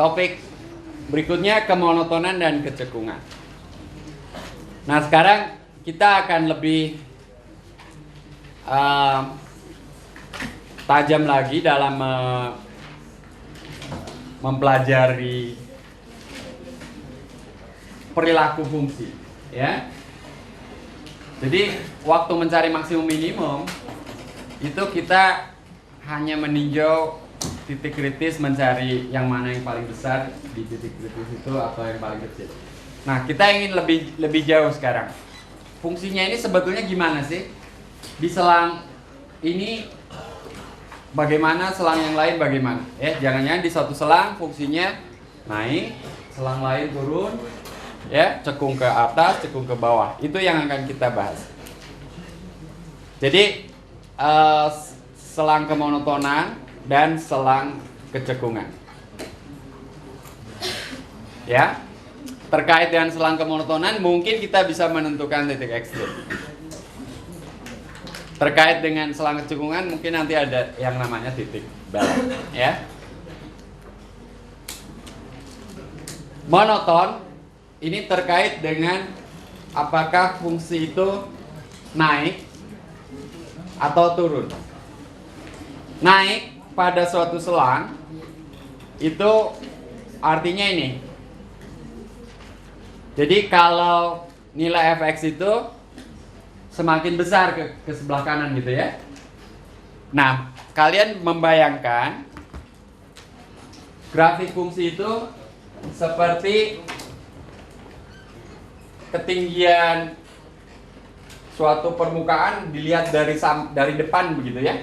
topik berikutnya kemonotonan dan kecekungan. Nah, sekarang kita akan lebih tajam lagi dalam mempelajari perilaku fungsi, ya. Jadi waktu mencari maksimum minimum itu kita hanya meninjau titik kritis, mencari yang mana yang paling besar di titik kritis itu atau yang paling kecil. Nah, kita ingin lebih jauh sekarang. Fungsinya ini sebetulnya gimana sih? Di selang ini bagaimana, selang yang lain bagaimana? Jangan-jangan di satu selang fungsinya naik, selang lain turun, ya, cekung ke atas, cekung ke bawah. Itu yang akan kita bahas. Jadi selang kemonotonan dan selang kecekungan. Ya. Terkait dengan selang kemonotonan, mungkin kita bisa menentukan titik ekstrim. Terkait dengan selang kecekungan, mungkin nanti ada yang namanya titik balik, ya. Monoton ini terkait dengan apakah fungsi itu naik atau turun. Naik pada suatu selang itu artinya ini. Jadi kalau nilai fx itu semakin besar ke sebelah kanan gitu ya. Nah, kalian membayangkan grafik fungsi itu seperti ketinggian suatu permukaan dilihat dari depan begitu ya.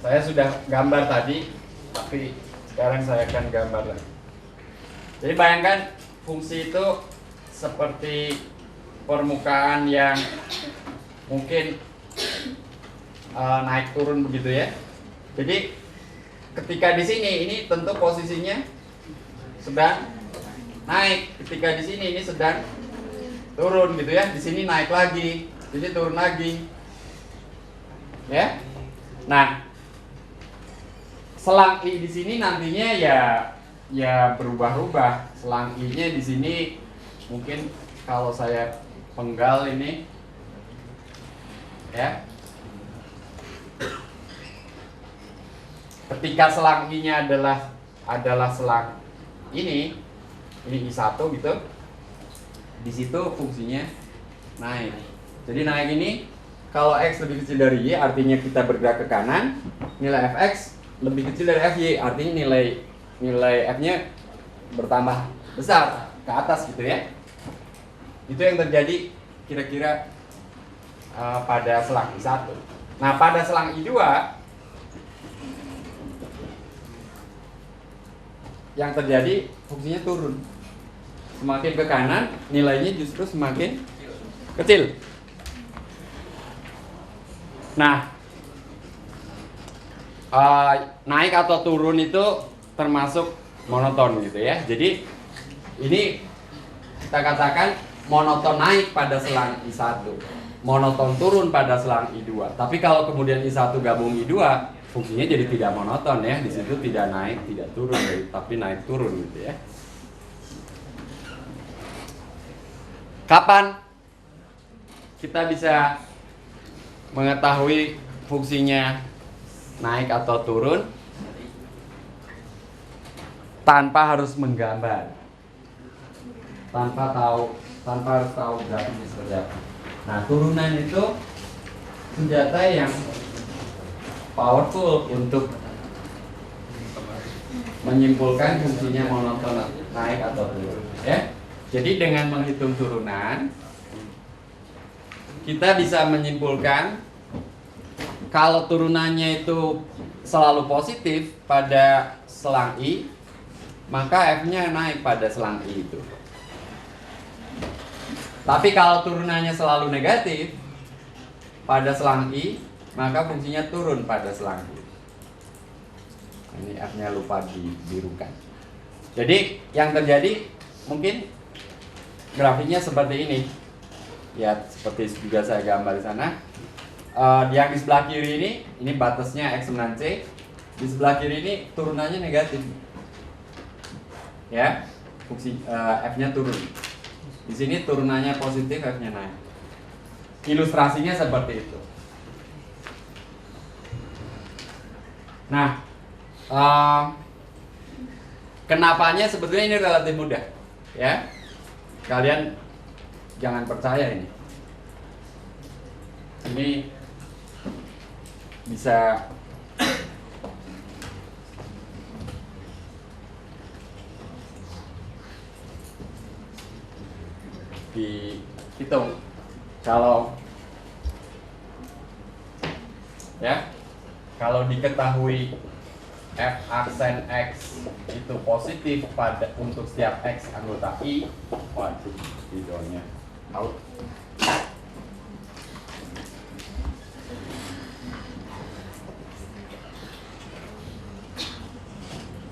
Saya sudah gambar tadi, tapi sekarang saya akan gambar lagi. Jadi bayangkan fungsi itu seperti permukaan yang mungkin naik turun begitu ya. Jadi ketika di sini ini tentu posisinya sedang naik, ketika di sini ini sedang turun gitu ya. Di sini naik lagi, jadi turun lagi. Ya. Nah, selang I di sini nantinya ya berubah-ubah. Selang I-nya di sini mungkin kalau saya penggal ini ya. Ketika selang I-nya adalah selang ini I1 gitu. Di situ fungsinya naik. Jadi naik ini kalau X lebih kecil dari Y artinya kita bergerak ke kanan, nilai Fx lebih kecil dari Fy, artinya nilai F-nya bertambah besar ke atas gitu ya. Itu yang terjadi kira-kira pada selang I1. Nah, pada selang I2 yang terjadi fungsinya turun. Semakin ke kanan, nilainya justru semakin kecil. Nah, naik atau turun itu termasuk monoton gitu ya. Jadi ini kita katakan monoton naik pada selang I1, monoton turun pada selang I2. Tapi kalau kemudian I1 gabung I2, fungsinya jadi tidak monoton ya. Di situ tidak naik, tidak turun, tapi naik turun gitu ya. Kapan kita bisa mengetahui fungsinya naik atau turun tanpa harus menggambar, tanpa harus tahu grafiknya seperti apa. Nah, turunan itu senjata yang powerful untuk menyimpulkan fungsinya monoton naik atau turun ya. Jadi dengan menghitung turunan kita bisa menyimpulkan kalau turunannya itu selalu positif pada selang I, maka F-nya naik pada selang I itu. Tapi kalau turunannya selalu negatif pada selang I, maka fungsinya turun pada selang I. Ini F-nya lupa dibirukan. Jadi yang terjadi mungkin grafiknya seperti ini. Ya, seperti juga saya gambar di sana. yang di sebelah kiri ini batasnya X9C. Di sebelah kiri ini turunannya negatif. Ya, fungsi F-nya turun. Di sini turunannya positif, F-nya naik. Ilustrasinya seperti itu. Nah, kenapanya sebetulnya ini relatif mudah, ya. Kalian jangan percaya ini. Ini bisa dihitung kalau diketahui F aksen X itu positif untuk setiap X anggota I. Waduh, videonya out.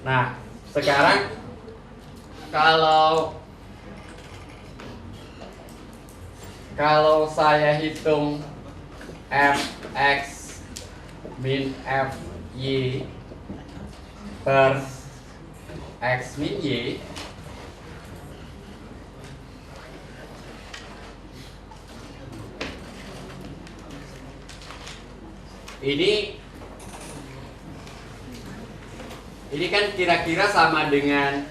Nah, sekarang kalau saya hitung Fx min Fy per X min Y, ini kan kira-kira sama dengan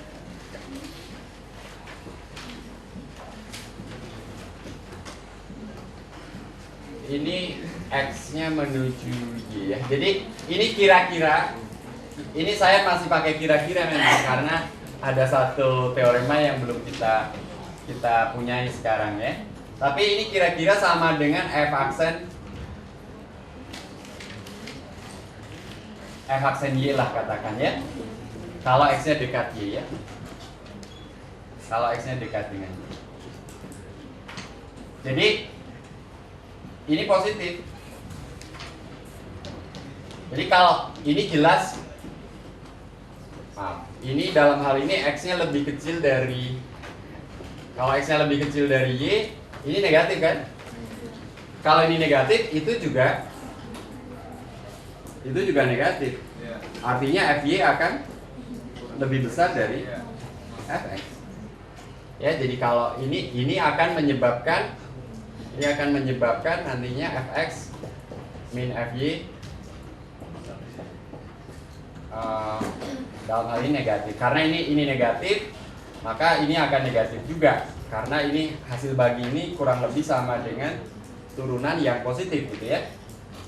ini X-nya menuju Y ya. Jadi ini kira-kira, ini saya masih pakai kira-kira memang karena ada satu teorema yang belum kita punyai sekarang ya. Tapi ini kira-kira sama dengan F aksen Y lah katakan ya. Kalau X-nya dekat Y ya. Kalau X-nya dekat dengan Y. Jadi ini positif. Jadi kalau ini jelas, ini dalam hal ini X-nya lebih kecil dari, kalau X-nya lebih kecil dari Y, ini negatif kan? Kalau ini negatif, itu juga negatif. Artinya Fy akan lebih besar dari Fx. Ya, jadi kalau ini akan menyebabkan nantinya Fx min Fy dalam hal ini negatif. Karena ini negatif, maka ini akan negatif juga. Karena ini hasil bagi ini kurang lebih sama dengan turunan yang positif gitu ya.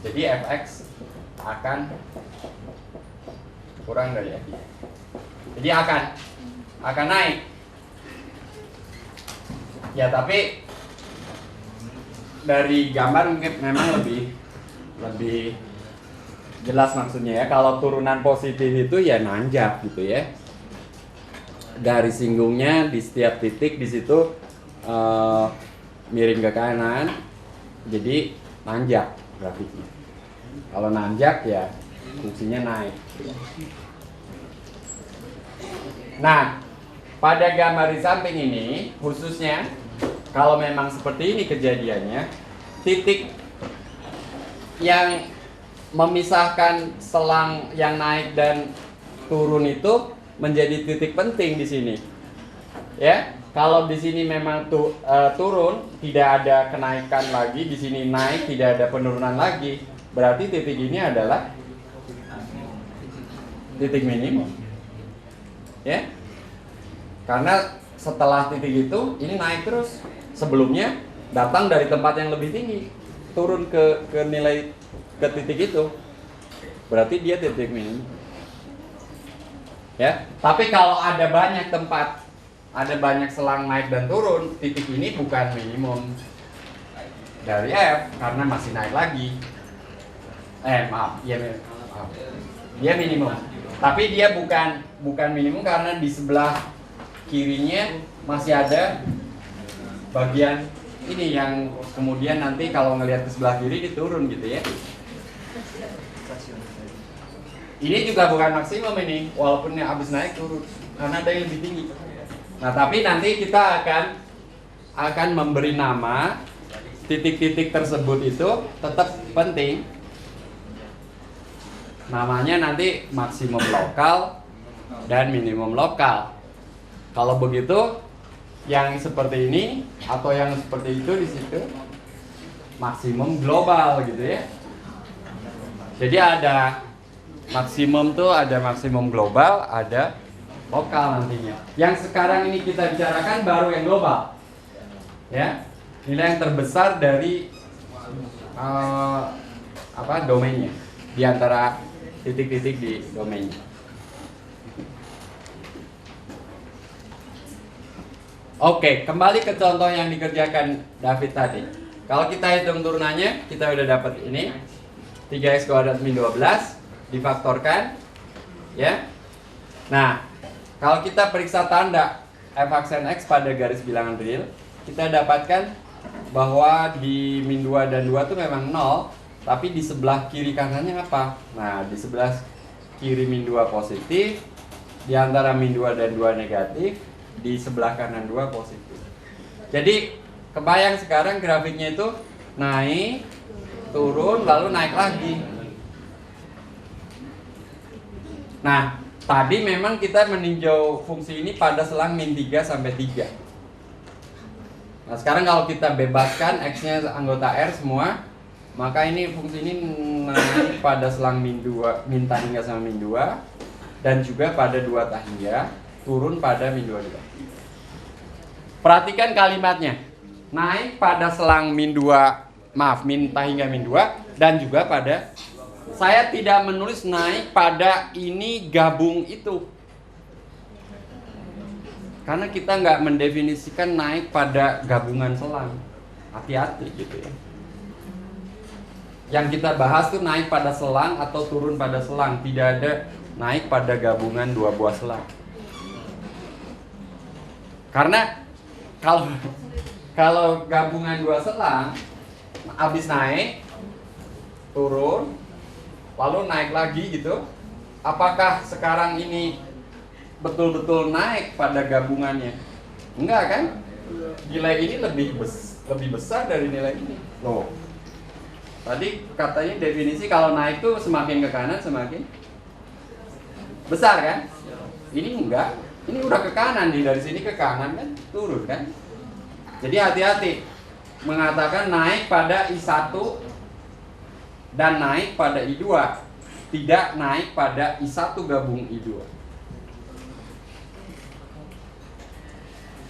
Jadi Fx akan kurang dari Fy. Jadi akan naik. Ya, tapi dari gambar mungkin memang lebih jelas maksudnya ya. Kalau turunan positif itu ya nanjak gitu ya. Garis singgungnya di setiap titik di situ miring ke kanan. Jadi nanjak grafiknya. Kalau nanjak ya fungsinya naik. Nah, pada gambar di samping ini khususnya kalau memang seperti ini kejadiannya, titik yang memisahkan selang yang naik dan turun itu menjadi titik penting di sini. Ya, kalau di sini memang turun, tidak ada kenaikan lagi, di sini naik, tidak ada penurunan lagi, berarti titik ini adalah titik minimum. Ya. Karena setelah titik itu ini naik terus. Sebelumnya datang dari tempat yang lebih tinggi, turun ke nilai ke titik itu, berarti dia titik minimum. Ya, tapi kalau ada banyak tempat, ada banyak selang naik dan turun, titik ini bukan minimum dari F karena masih naik lagi. Dia minimum. Tapi dia bukan minimum karena di sebelah kirinya masih ada bagian ini yang kemudian nanti kalau ngelihat ke sebelah kiri diturun gitu ya. Ini juga bukan maksimum ini, walaupun yang habis naik turun karena ada yang lebih tinggi. Nah, tapi nanti kita akan memberi nama titik-titik tersebut itu tetap penting. Namanya nanti maksimum lokal dan minimum lokal. Kalau begitu, yang seperti ini atau yang seperti itu di situ maksimum global gitu ya. Jadi ada maksimum tuh, ada maksimum global, ada lokal nantinya. Yang sekarang ini kita bicarakan baru yang global. Ya. Nilai yang terbesar dari domainnya di antara titik-titik di domainnya. Oke, kembali ke contoh yang dikerjakan David tadi. Kalau kita hitung turunannya, kita udah dapat ini 3x kuadrat min 12 difaktorkan, ya. Nah, kalau kita periksa tanda f aksen x pada garis bilangan real, kita dapatkan bahwa di min 2 dan 2 itu memang 0, tapi di sebelah kiri kanannya apa? Nah, di sebelah kiri min 2 positif, di antara min 2 dan 2 negatif, di sebelah kanan 2 positif. Jadi, kebayang sekarang grafiknya itu naik, turun, lalu naik lagi. Nah, tadi memang kita meninjau fungsi ini pada selang min 3 sampai 3. Nah, sekarang kalau kita bebaskan X-nya anggota R semua, maka ini fungsi ini naik pada selang min 2, min tahingga sama min 2, dan juga pada 2 tahingga, turun pada min 2 juga. Perhatikan kalimatnya. Naik pada selang min 2, min tahingga min 2, dan juga pada, saya tidak menulis naik pada ini gabung itu. Karena kita nggak mendefinisikan naik pada gabungan selang. Hati-hati gitu ya. Yang kita bahas tuh naik pada selang atau turun pada selang. Tidak ada naik pada gabungan 2 buah selang. Karena kalau gabungan 2 selang habis naik, turun, lalu naik lagi gitu, apakah sekarang ini betul-betul naik pada gabungannya? Enggak kan? Nilai ini lebih besar dari nilai ini. Loh. Tadi katanya definisi kalau naik tuh semakin ke kanan semakin besar kan? Ini enggak. Ini udah ke kanan nih, dari sini ke kanan kan, turun kan? Jadi hati-hati mengatakan naik pada I1 dan naik pada I2, tidak naik pada I1 gabung I2.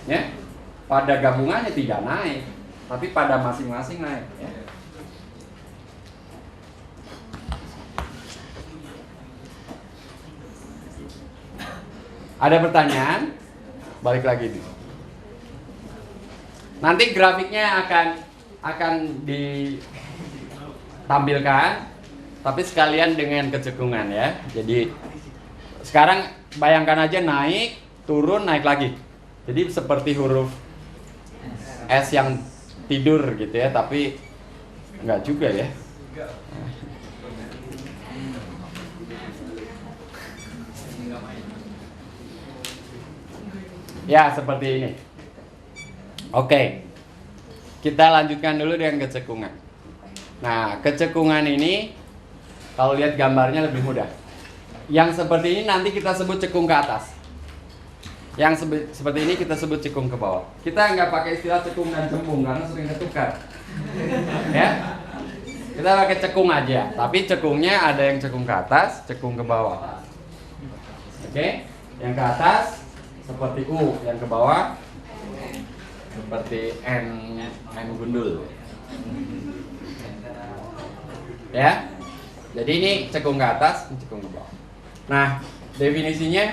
Ya, pada gabungannya tidak naik, tapi pada masing-masing naik. Ya. Ada pertanyaan? Balik lagi nih. Nanti grafiknya akan ditampilkan, tapi sekalian dengan kecekungan ya. Jadi sekarang bayangkan aja naik, turun, naik lagi. Jadi seperti huruf S yang tidur gitu ya, tapi enggak juga ya. Ya, seperti ini. Oke. Kita lanjutkan dulu dengan kecekungan. Nah, kecekungan ini kalau lihat gambarnya lebih mudah. Yang seperti ini nanti kita sebut cekung ke atas. Yang seperti ini kita sebut cekung ke bawah. Kita nggak pakai istilah cekung dan cembung karena sering ketukar. Ya, kita pakai cekung aja. Tapi cekungnya ada yang cekung ke atas, cekung ke bawah. Oke, yang ke atas seperti U, yang ke bawah seperti N gundul. Ya, jadi ini cekung ke atas, ini cekung ke bawah. Nah, definisinya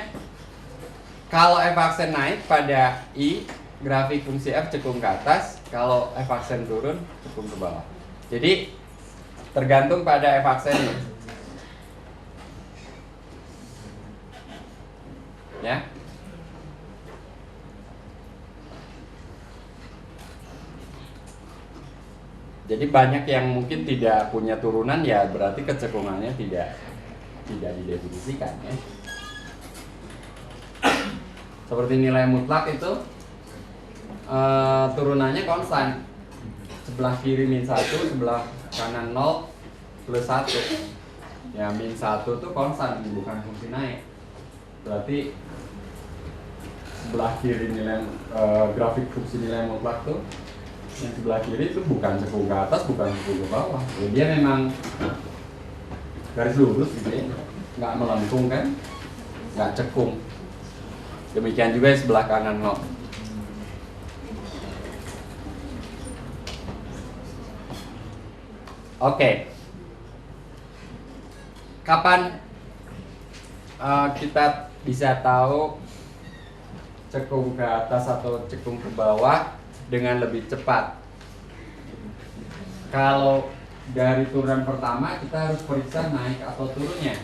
kalau f aksen naik pada I, grafik fungsi f cekung ke atas. Kalau f aksen turun, cekung ke bawah. Jadi tergantung pada f aksennya. Ya. Jadi banyak yang mungkin tidak punya turunan, ya berarti kecekungannya tidak didefinisikan ya. Seperti nilai mutlak itu turunannya konstan. sebelah kiri min 1, sebelah kanan 0 plus 1. Ya, min 1 tuh konstan, bukan fungsi naik. Berarti sebelah kiri nilai grafik fungsi nilai mutlak tuh yang sebelah kiri itu bukan cekung ke atas, bukan cekung ke bawah. Ya, dia memang garis lurus gitu ya, nggak melengkung kan, nggak cekung. Demikian juga yang sebelah kanan 0. Oke. Kapan kita bisa tahu cekung ke atas atau cekung ke bawah dengan lebih cepat? Kalau dari turunan pertama kita harus periksa naik atau turunnya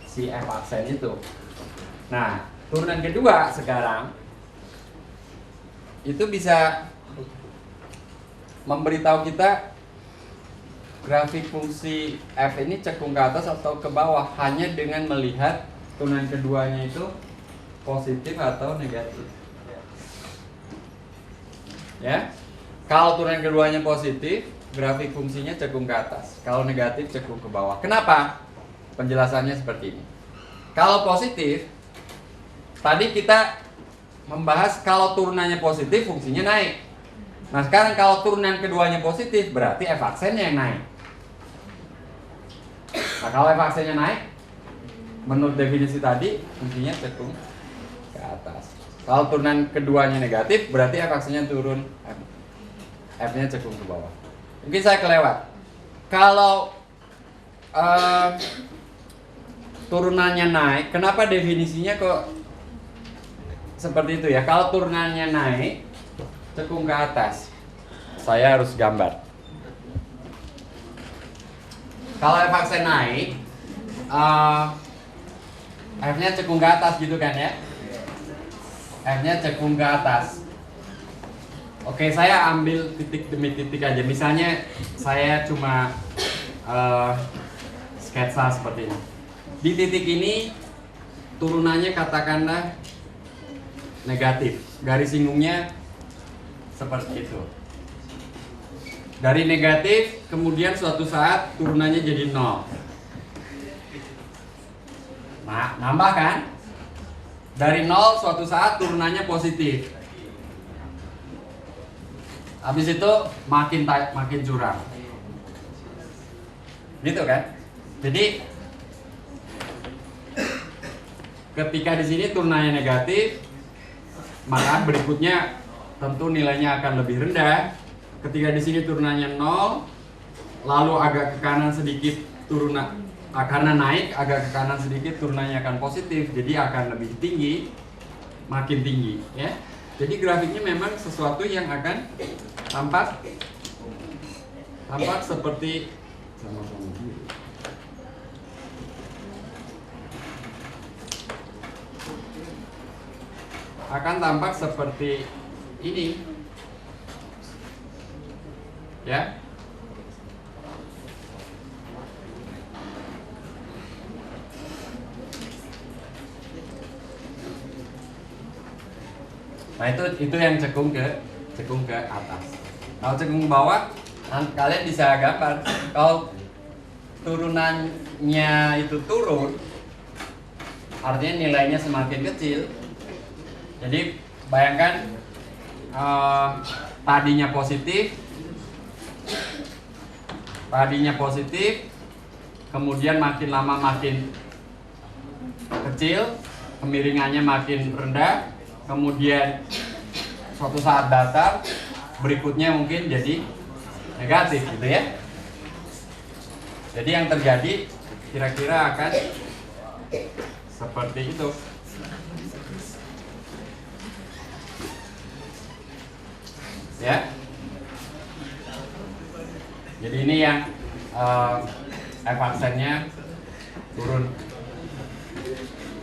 si F aksen itu. Nah, turunan kedua sekarang itu bisa memberitahu kita grafik fungsi F ini cekung ke atas atau ke bawah hanya dengan melihat turunan keduanya itu positif atau negatif. Ya. Kalau turunan keduanya positif, grafik fungsinya cekung ke atas. Kalau negatif, cekung ke bawah. Kenapa? Penjelasannya seperti ini. Kalau positif, tadi kita membahas kalau turunannya positif, fungsinya naik. Nah, sekarang kalau turunan keduanya positif, berarti F aksennya yang naik. Nah, kalau F aksennya naik, menurut definisi tadi, fungsinya cekung ke atas. Kalau turunan keduanya negatif, berarti F aksennya turun, F-nya cekung ke bawah. Mungkin saya kelewat. Kalau turunannya naik, kenapa definisinya kok seperti itu ya? Kalau turunannya naik, cekung ke atas. Saya harus gambar. Kalau F aksen naik, F-nya cekung ke atas gitu kan ya? F-nya cekung ke atas. Oke, saya ambil titik demi titik aja. Misalnya saya cuma sketsa seperti ini. Di titik ini turunannya katakanlah negatif. Garis singgungnya seperti itu. Dari negatif, kemudian suatu saat turunannya jadi 0. Nah, nambah kan? Dari 0 suatu saat turunannya positif. Habis itu makin curam. Gitu kan? Jadi ketika di sini turunannya negatif, maka berikutnya tentu nilainya akan lebih rendah. Ketika di sini turunannya 0, lalu agak ke kanan sedikit turunan, karena naik agak ke kanan sedikit turunannya akan positif, jadi akan lebih tinggi, makin tinggi, ya. Jadi grafiknya memang sesuatu yang akan tampak seperti akan tampak seperti ini, ya. Nah, itu yang cekung ke atas. Kalau cekung ke bawah, kalian bisa gambar. Kalau turunannya itu turun, artinya nilainya semakin kecil. Jadi bayangkan tadinya positif, kemudian makin lama makin kecil, kemiringannya makin rendah, kemudian suatu saat datar, berikutnya mungkin jadi negatif gitu ya. Jadi yang terjadi kira-kira akan seperti itu. Ya. Jadi ini yang F aksennya turun.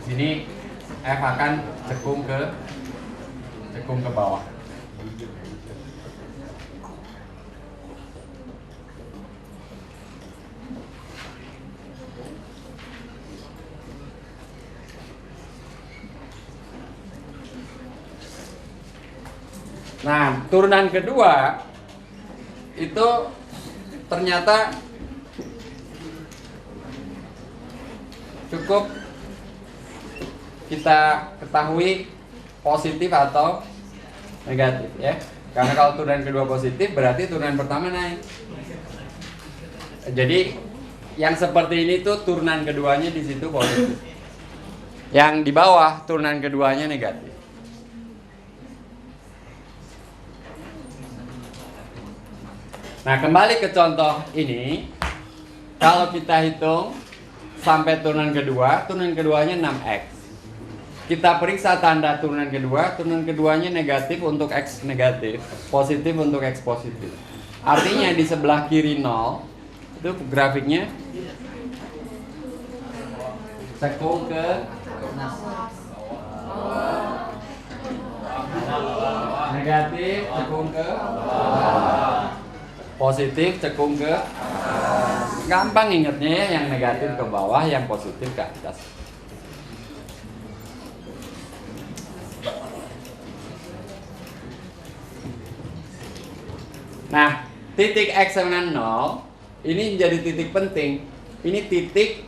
Sini F akan cekung ke bawah. Nah, turunan kedua itu ternyata cukup kita ketahui positif atau negatif ya. Karena kalau turunan kedua positif berarti turunan pertama naik. Jadi yang seperti ini tuh turunan keduanya di situ positif. Yang di bawah turunan keduanya negatif. Nah, kembali ke contoh ini. Kalau kita hitung sampai turunan keduanya 6x. Kita periksa tanda turunan keduanya negatif untuk x negatif, positif untuk x positif. Artinya di sebelah kiri 0, itu grafiknya cekung ke negatif, cekung ke positif, cekung ke gampang ingetnya ya, yang negatif ke bawah, yang positif ke atas. Nah, titik x dengan 0 ini menjadi titik penting. Ini titik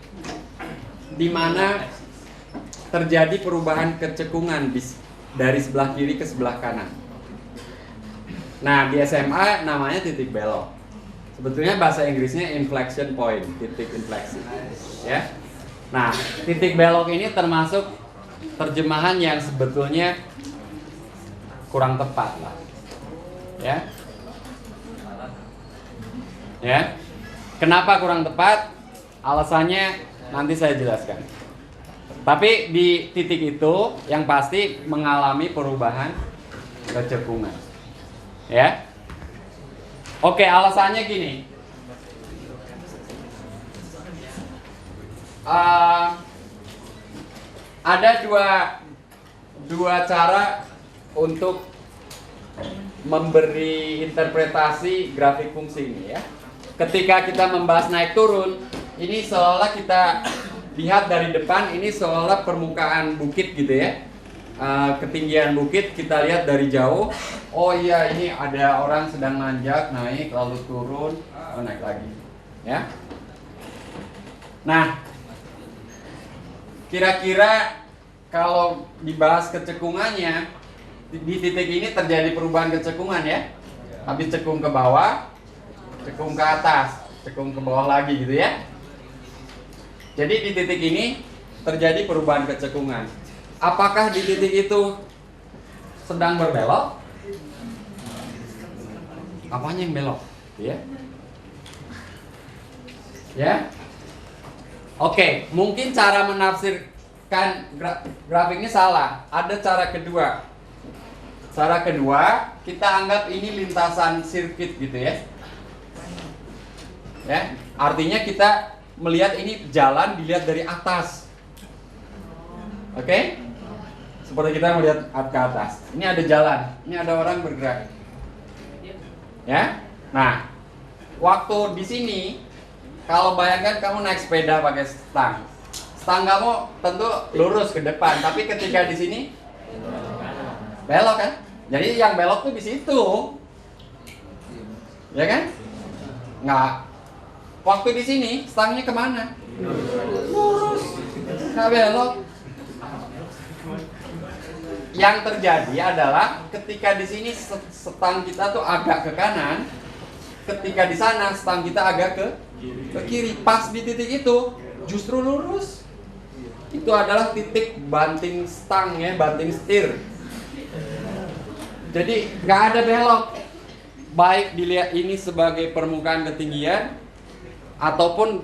di mana terjadi perubahan kecekungan dari sebelah kiri ke sebelah kanan. Nah, di SMA namanya titik belok. Sebetulnya bahasa Inggrisnya inflection point, titik infleksi. Ya. Nah, titik belok ini termasuk terjemahan yang sebetulnya kurang tepat lah. Ya. Ya. Kenapa kurang tepat? Alasannya nanti saya jelaskan. Tapi di titik itu yang pasti mengalami perubahan kecekungan. Ya. Oke, alasannya gini. Ada dua cara untuk memberi interpretasi grafik fungsi ini ya. Ketika kita membahas naik turun, ini seolah kita lihat dari depan, ini seolah permukaan bukit gitu ya. Ketinggian bukit kita lihat dari jauh. Oh iya, ini ada orang sedang nanjak, naik lalu turun, naik lagi. Ya. Nah, kira-kira kalau dibahas kecekungannya, di titik ini terjadi perubahan kecekungan ya. Habis cekung ke bawah, cekung ke atas, cekung ke bawah lagi gitu ya. Jadi di titik ini terjadi perubahan kecekungan. Apakah di titik itu sedang berbelok? Apanya yang belok? Ya. Ya. Oke, mungkin cara menafsirkan grafik ini salah. Ada cara kedua. Cara kedua, kita anggap ini lintasan sirkuit gitu ya. Ya, artinya kita melihat ini jalan dilihat dari atas. Oke? Seperti kita melihat ke atas. Ini ada jalan, ini ada orang bergerak. Ya. Nah, waktu di sini kalau bayangkan kamu naik sepeda pakai stang. Stang kamu tentu lurus ke depan, tapi ketika di sini belok kan? Jadi yang belok tuh di situ. Ya kan? Nggak. Waktu di sini stangnya kemana? Lurus. Nggak belok. Yang terjadi adalah ketika di sini stang kita tuh agak ke kanan, ketika di sana stang kita agak ke kiri. Pas di titik itu justru lurus. Itu adalah titik banting stang ya, banting setir. Jadi nggak ada belok. Baik dilihat ini sebagai permukaan ketinggian ataupun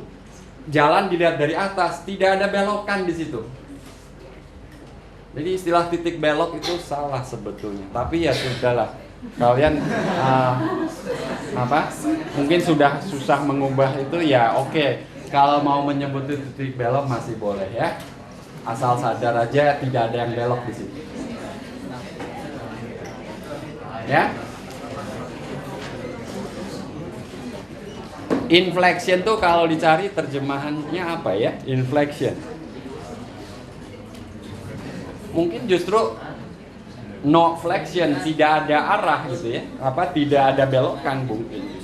jalan dilihat dari atas, tidak ada belokan di situ. Jadi istilah titik belok itu salah sebetulnya. Tapi ya sudahlah. Kalian mungkin sudah susah mengubah itu ya oke. Kalau mau menyebut titik belok masih boleh ya. Asal sadar aja tidak ada yang belok di situ. Ya. Inflection tuh kalau dicari terjemahannya apa ya? Inflection. Mungkin justru no flexion, tidak ada arah gitu ya. Tidak ada belokan mungkin.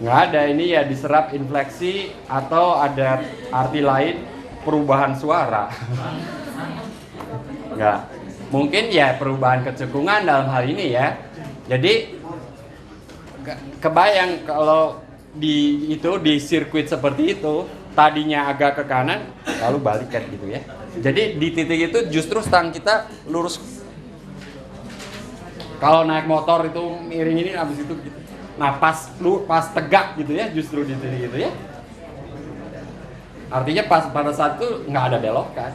Nggak ada, ini ya diserap infleksi atau ada arti lain perubahan suara. Nggak. Mungkin ya perubahan kecekungan dalam hal ini ya. Jadi kebayang kalau di sirkuit seperti itu tadinya agak ke kanan lalu balikan gitu ya. Jadi di titik itu justru stang kita lurus. Kalau naik motor itu miring ini habis itu gitu. Nah pas tegak gitu ya justru di titik gitu ya. Artinya pada saat itu nggak ada belokan.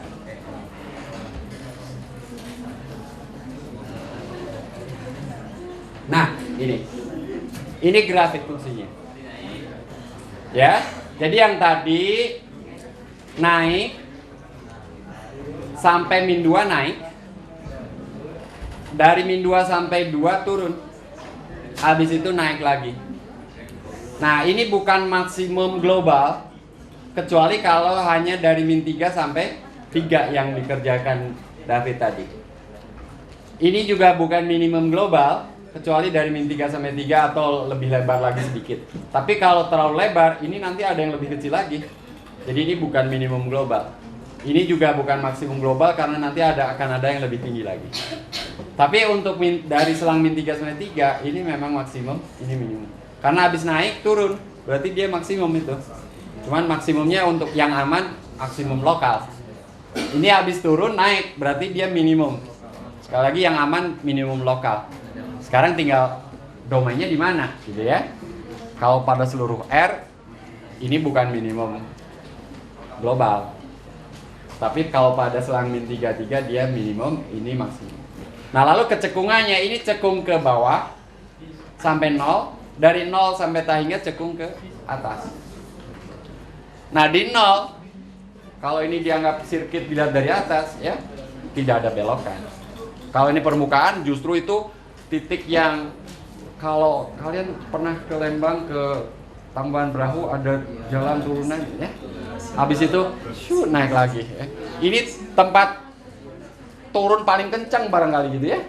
Nah ini grafik fungsinya. Ya, jadi yang tadi naik sampai min 2 naik, dari min 2 sampai 2 turun, habis itu naik lagi. Nah ini bukan maksimum global, kecuali kalau hanya dari min 3 sampai 3 yang dikerjakan David tadi. Ini juga bukan minimum global, kecuali dari min 3 sampai 3 atau lebih lebar lagi sedikit. Tapi kalau terlalu lebar, ini nanti ada yang lebih kecil lagi. Jadi ini bukan minimum global. Ini juga bukan maksimum global karena nanti akan ada yang lebih tinggi lagi. Tapi untuk dari selang min 3 sampai 3, ini memang maksimum, ini minimum. Karena habis naik turun, berarti dia maksimum itu. Cuman maksimumnya untuk yang aman, maksimum lokal. Ini habis turun naik, berarti dia minimum. Sekali lagi yang aman minimum lokal. Sekarang tinggal domainnya di mana, gitu ya. Kalau pada seluruh R, ini bukan minimum global. Tapi kalau pada selang min 33 dia minimum, ini maksimum. Nah lalu kecekungannya, ini cekung ke bawah sampai 0. Dari 0 sampai tahingga cekung ke atas. Nah di 0, kalau ini dianggap sirkuit dilihat dari atas, ya tidak ada belokan. Kalau ini permukaan justru itu titik yang kalau kalian pernah ke Lembang ke Tambahan Brahu ada jalan turunan ya. Habis itu naik lagi ya. Ini tempat turun paling kencang barangkali gitu ya.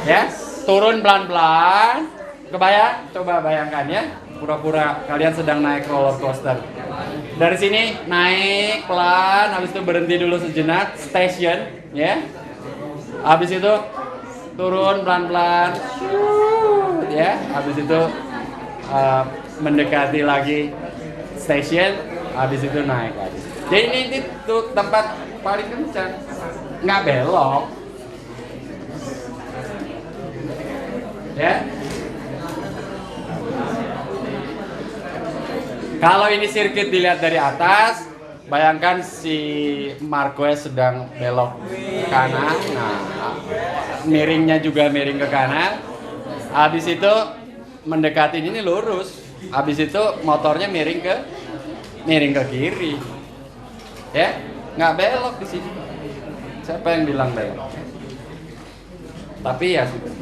Ya, turun pelan-pelan. Kebayang? Coba bayangkan ya. Pura-pura kalian sedang naik roller coaster. Dari sini naik pelan, habis itu berhenti dulu sejenak, station ya. Habis itu turun pelan-pelan, ya. Habis itu mendekati lagi station, habis itu naik lagi. Jadi ini tuh tempat paling kencang, nggak belok, ya. Kalau ini sirkuit dilihat dari atas, bayangkan si Marquez sedang belok ke kanan, nah miringnya juga miring ke kanan. Habis itu mendekati ini lurus. Habis itu motornya miring ke kiri. Ya, nggak belok di sini. Siapa yang bilang belok? Tapi ya sudah.